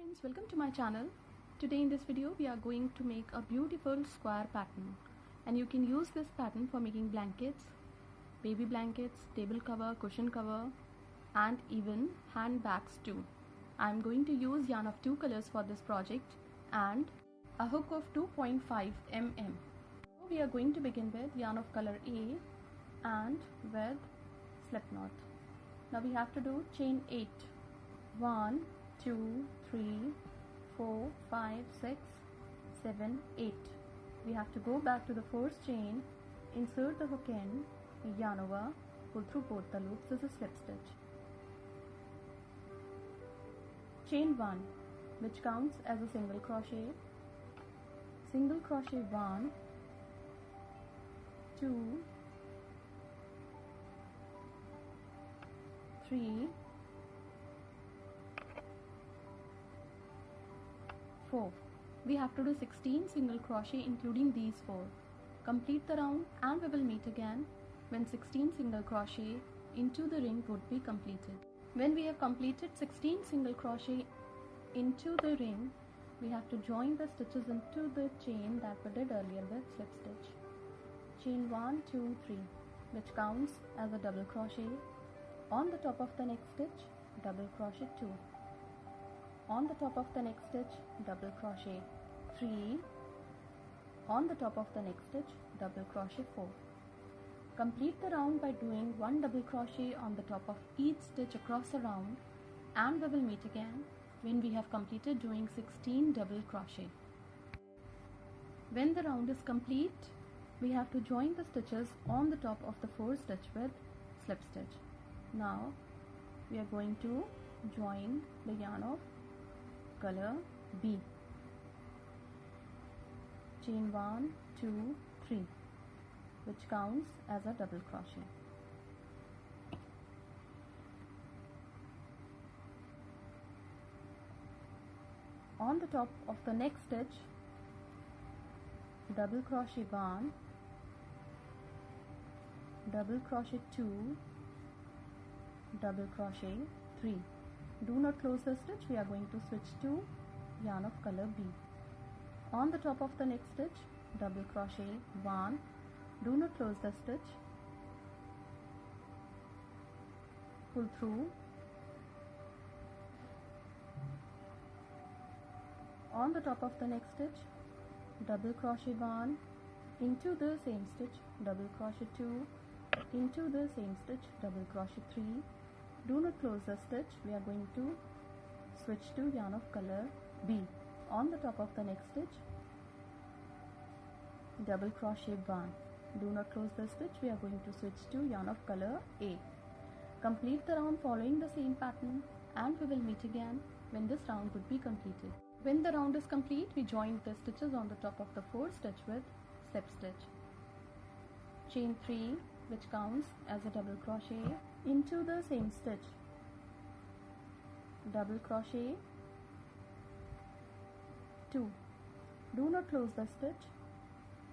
Friends, welcome to my channel. Today in this video we are going to make a beautiful square pattern, and you can use this pattern for making blankets, baby blankets, table cover, cushion cover, and even handbags too. I am going to use yarn of 2 colors for this project and a hook of 2.5 mm. So we are going to begin with yarn of color A and with slip knot. Now we have to do chain 8. 1, 2, 3, 4, 5, 6, 7, 8. We have to go back to the first chain, insert the hook in, yarn over, pull through both the loops. This is slip stitch. Chain 1, which counts as a single crochet. Single crochet 1, 2, 3, 4. We have to do 16 single crochet including these 4. Complete the round and we will meet again when 16 single crochet into the ring would be completed. When we have completed 16 single crochet into the ring, we have to join the stitches into the chain that we did earlier with slip stitch. Chain 1, 2, 3, which counts as a double crochet. On the top of the next stitch, double crochet 2. On the top of the next stitch, double crochet 3. On the top of the next stitch, double crochet 4. Complete the round by doing 1 double crochet on the top of each stitch across the round, and we will meet again when we have completed doing 16 double crochet. When the round is complete, we have to join the stitches on the top of the 4th stitch with slip stitch. Now we are going to join the yarn of color B. Chain 1, 2, 3, which counts as a double crochet. On the top of the next stitch, double crochet 1, double crochet 2, double crochet 3. Do not close the stitch, we are going to switch to yarn of color B. On the top of the next stitch, double crochet 1, do not close the stitch, pull through. On the top of the next stitch, double crochet 1, into the same stitch, double crochet 2, into the same stitch, double crochet 3. Do not close the stitch, we are going to switch to yarn of color B. On the top of the next stitch, double crochet 1. Do not close the stitch, we are going to switch to yarn of color A. Complete the round following the same pattern, and we will meet again when this round would be completed. When the round is complete, we join the stitches on the top of the 4th stitch with slip stitch. Chain 3, which counts as a double crochet, into the same stitch, double crochet 2. Do not close the stitch,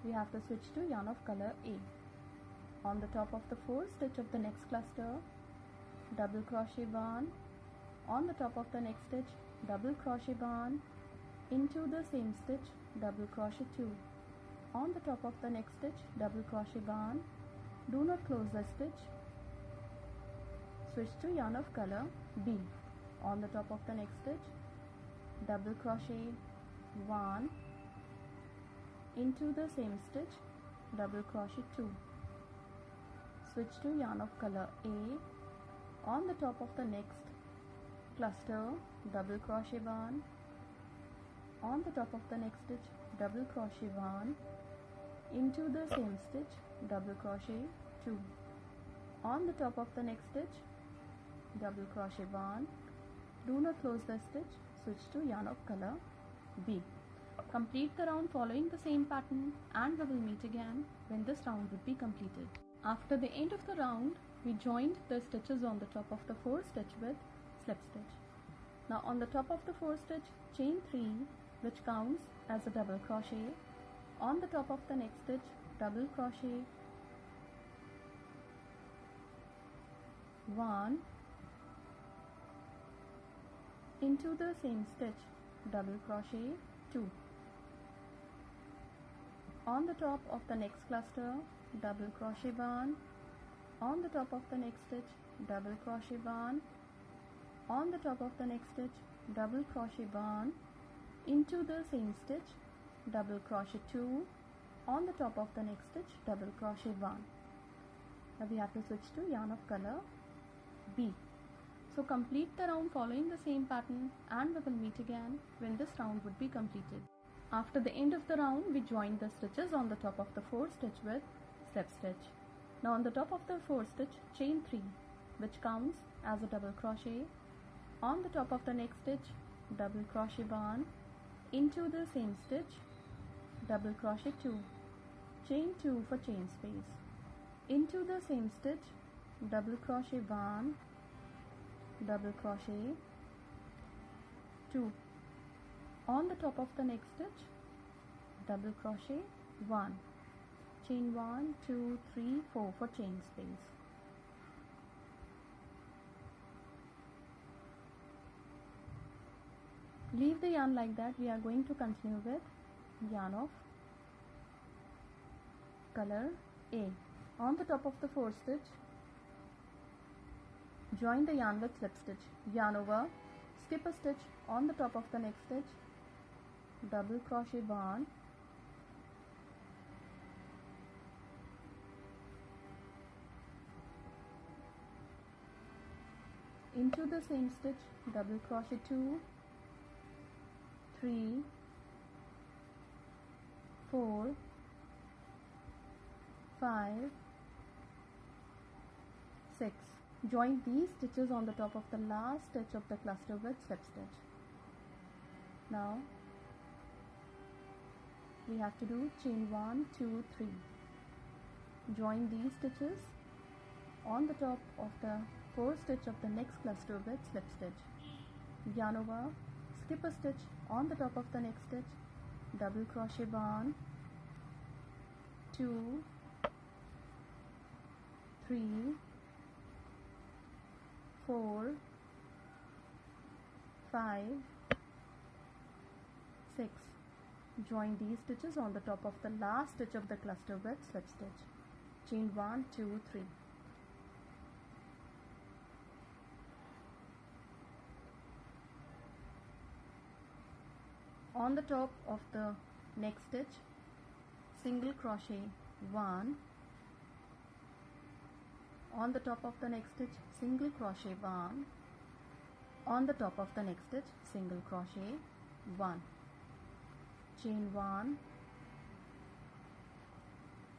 we have to switch to yarn of color A. On the top of the 4th stitch of the next cluster, double crochet 1. On the top of the next stitch, double crochet 1, into the same stitch, double crochet 2. On the top of the next stitch, double crochet 1. Do not close the stitch, switch to yarn of color B. On the top of the next stitch, double crochet 1, into the same stitch, double crochet 2. Switch to yarn of color A. On the top of the next cluster, double crochet 1. On the top of the next stitch, double crochet 1, into the same stitch, double crochet 2. On the top of the next stitch, double crochet 1. Do not close the stitch, switch to yarn of color B. Complete the round following the same pattern, and we will meet again when this round would be completed. After the end of the round, we joined the stitches on the top of the 4th stitch with slip stitch. Now on the top of the 4th stitch, chain 3, which counts as a double crochet. On the top of the next stitch, double crochet 1, into the same stitch, double crochet 2. On the top of the next cluster, double crochet 1. On the top of the next stitch, double crochet 1. On the top of the next stitch, double crochet 1. Into the same stitch, double crochet 2. On the top of the next stitch, double crochet 1. Now we have to switch to yarn of color B. So complete the round following the same pattern, and we will meet again when this round would be completed. After the end of the round, we join the stitches on the top of the 4th stitch with slip stitch. Now on the top of the 4th stitch, chain 3, which counts as a double crochet. On the top of the next stitch, double crochet 1. Into the same stitch, double crochet 2, chain 2 for chain space. Into the same stitch, double crochet 1, double crochet 2. On the top of the next stitch, double crochet 1, chain 1, 2, 3, 4 for chain space. Leave the yarn like that. We are going to continue with yarn of color A. On the top of the 4th stitch, join the yarn with slip stitch, yarn over, skip a stitch on the top of the next stitch, double crochet 1, into the same stitch, double crochet 2, 3, 4, 5, 6. Join these stitches on the top of the last stitch of the cluster with slip stitch. Now we have to do chain 1, 2, 3. Join these stitches on the top of the 4th stitch of the next cluster with slip stitch. Yarn over, skip a stitch on the top of the next stitch, double crochet 1, 2, 3, 4, 5, 6. Join these stitches on the top of the last stitch of the cluster with slip stitch. Chain 1, 2, 3. On the top of the next stitch, single crochet 1. On the top of the next stitch, single crochet 1. On the top of the next stitch, single crochet 1. Chain 1,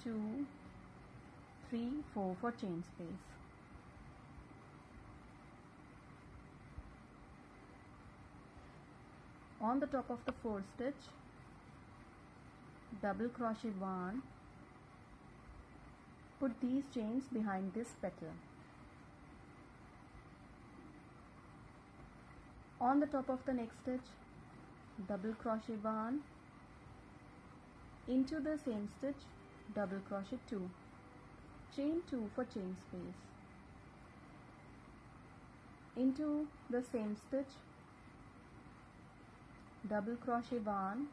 2, 3, 4 for chain space. On the top of the 4th stitch, double crochet 1. Put these chains behind this petal. On the top of the next stitch, double crochet 1. Into the same stitch, double crochet 2, chain 2 for chain space. Into the same stitch, double crochet 1.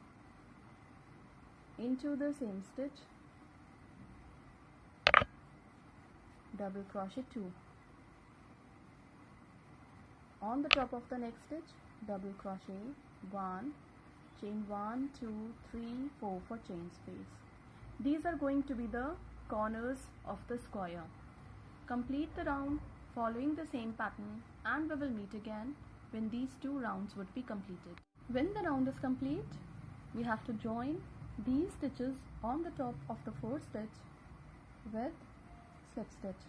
Into the same stitch, double crochet 2. On the top of the next stitch, double crochet 1, chain 1, 2, 3, 4 for chain space. These are going to be the corners of the square. Complete the round following the same pattern, and we will meet again when these 2 rounds would be completed. When the round is complete, we have to join these stitches on the top of the 4th stitch with slip stitch.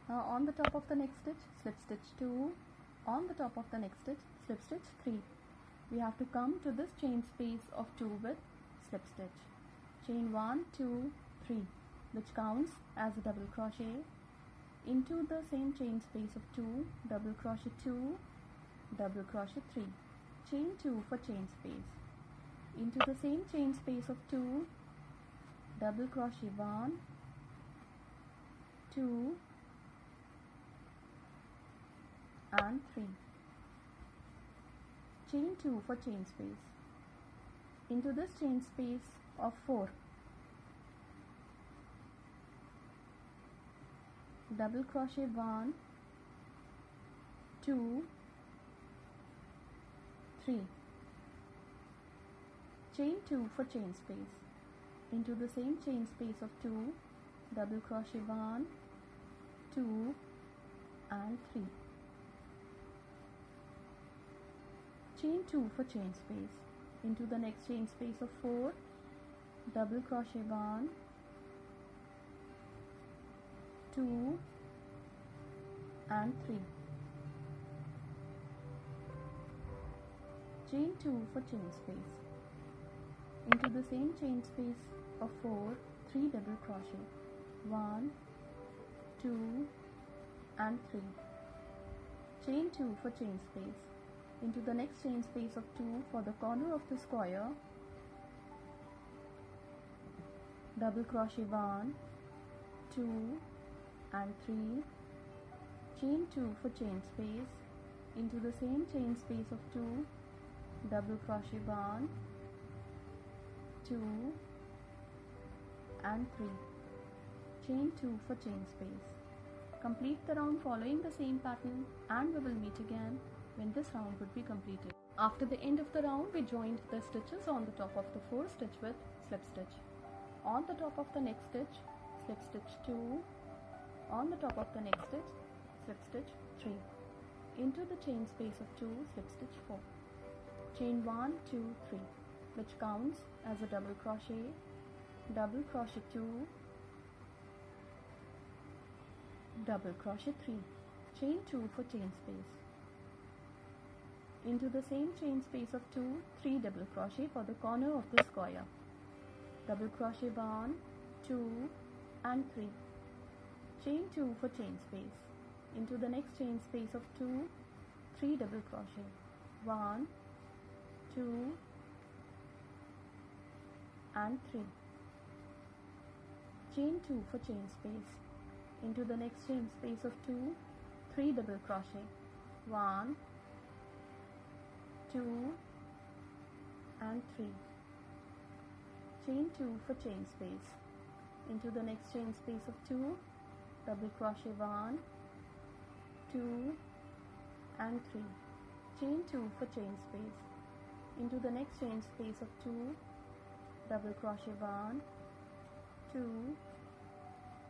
Now on the top of the next stitch, slip stitch 2. On the top of the next stitch, slip stitch 3. We have to come to this chain space of 2 with slip stitch. Chain 1, 2, 3, which counts as a double crochet. Into the same chain space of 2, double crochet 2, double crochet 3, chain 2 for chain space. Into the same chain space of 2, double crochet 1, 2, and 3. Chain 2 for chain space. Into this chain space of 4, double crochet 1, 2, 3. Chain 2 for chain space. Into the same chain space of 2, double crochet 1, 2 and 3. Chain 2 for chain space. Into the next chain space of 4, double crochet 1, 2 and 3. Chain 2 for chain space. Into the same chain space of 4, 3 double crochet, 1, 2 and 3. Chain 2 for chain space. Into the next chain space of 2 for the corner of the square, double crochet 1, 2 and 3. Chain 2 for chain space. Into the same chain space of 2, double crochet 1, 2 and 3. Chain 2 for chain space. Complete the round following the same pattern and we will meet again when this round would be completed. After the end of the round, we joined the stitches on the top of the 4 stitch with slip stitch. On the top of the next stitch, slip stitch 2. On the top of the next stitch, slip stitch 3. Into the chain space of 2, slip stitch 4. Chain 1, 2, 3, which counts as a double crochet 2, double crochet 3. Chain 2 for chain space. Into the same chain space of 2, 3 double crochet for the corner of the square, double crochet 1, 2 and 3. Chain 2 for chain space. Into the next chain space of 2, 3 double crochet, 1, 2 and 3. Chain 2 for chain space. Into the next chain space of 2, 3 double crochet, 1, 2 and 3. Chain 2 for chain space. Into the next chain space of 2, double crochet 1, 2 and 3. Chain 2 for chain space. Into the next chain space of 2, double crochet 1, 2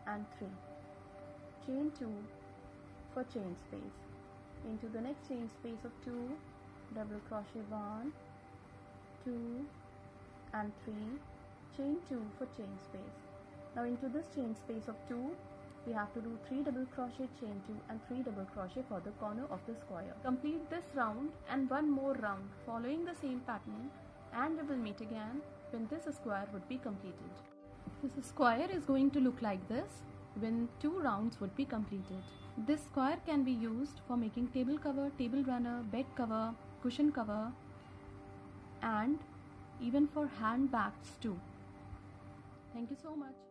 and 3. Chain 2 for chain space. Into the next chain space of 2, double crochet 1, 2 and 3. Chain 2 for chain space. Now into this chain space of 2, we have to do 3 double crochet, chain 2 and 3 double crochet for the corner of the square. Complete this round and one more round following the same pattern and we will meet again when this square would be completed. This square is going to look like this when 2 rounds would be completed. This square can be used for making table cover, table runner, bed cover, cushion cover and even for handbags too. Thank you so much.